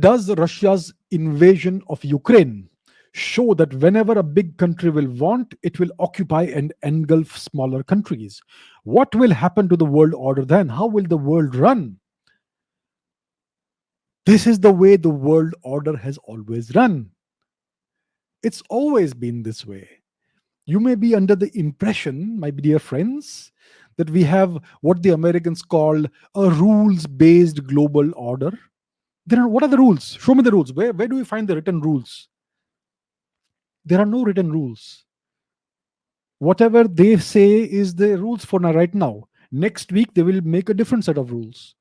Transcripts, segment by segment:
Does Russia's invasion of Ukraine show that whenever a big country will want, it will occupy and engulf smaller countries? What will happen to the world order then? How will the world run? This is the way the world order has always run. It's always been this way. You may be under the impression, my dear friends, that we have what the Americans call a rules based global order. What are the rules? Show me the rules. Where do we find the written rules? There are no written rules. Whatever they say is the rules for now, right now. Next week, they will make a different set of rules.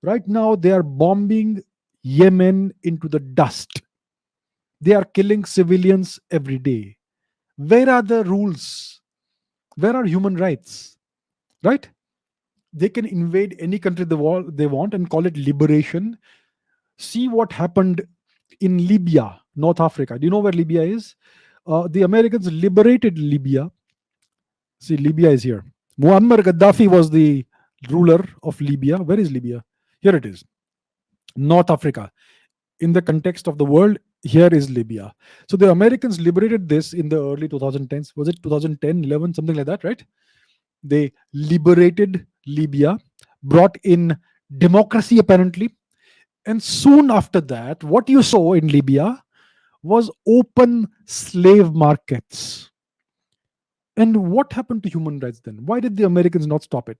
Right now, they are bombing Yemen into the dust. They are killing civilians every day. Where are the rules? Where are human rights? Right? They can invade any country they want and call it liberation. See what happened in Libya, North Africa. Do you know where Libya is? The Americans liberated Libya. See, Libya is here. Muammar Gaddafi was the ruler of Libya. Where is Libya? Here it is. North Africa. In the context of the world, here is Libya. So the Americans liberated this in the early 2010s. Was it 2010, 11, something like that, right? They liberated Libya, brought in democracy apparently. And soon after that, what you saw in Libya was open slave markets. And what happened to human rights then? Why did the Americans not stop it?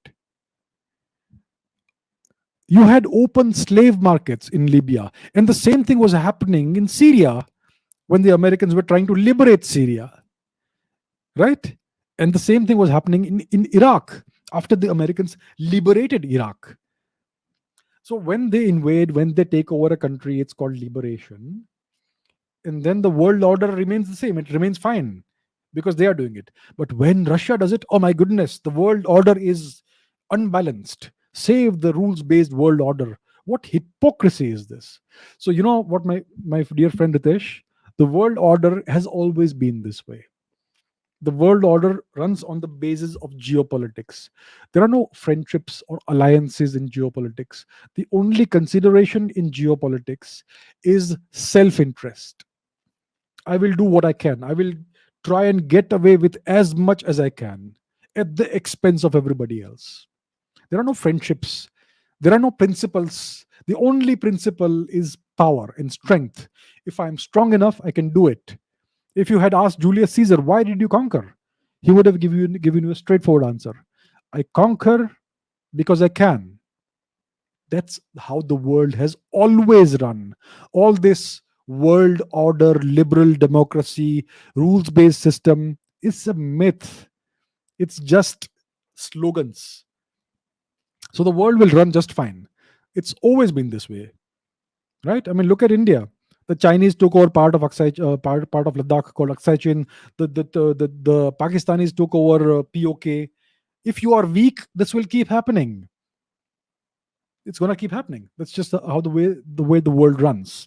You had open slave markets in Libya. And the same thing was happening in Syria when the Americans were trying to liberate Syria. Right? And the same thing was happening in Iraq after the Americans liberated Iraq. So when they invade, when they take over a country, it's called liberation. And then the world order remains the same. It remains fine because they are doing it. But when Russia does it, oh my goodness, the world order is unbalanced. Save the rules based world order. What hypocrisy is this? So, you know what, my dear friend Ritesh, the world order has always been this way. The world order runs on the basis of geopolitics. There are no friendships or alliances in geopolitics. The only consideration in geopolitics is self interest. I will do what I can. I will try and get away with as much as I can at the expense of everybody else. There are no friendships. There are no principles. The only principle is power and strength. If I'm strong enough, I can do it. If you had asked Julius Caesar, why did you conquer? He would have given you a straightforward answer. I conquer because I can. That's how the world has always run. All this world order, liberal democracy, rules based system is a myth. It's just slogans. So the world will run just fine. It's always been this way, right? I mean, look at India. The Chinese took over part of part of Ladakh called Aksai Chin. The Pakistanis took over POK. If you are weak, this will keep happening. It's gonna keep happening. That's just how the way the world runs.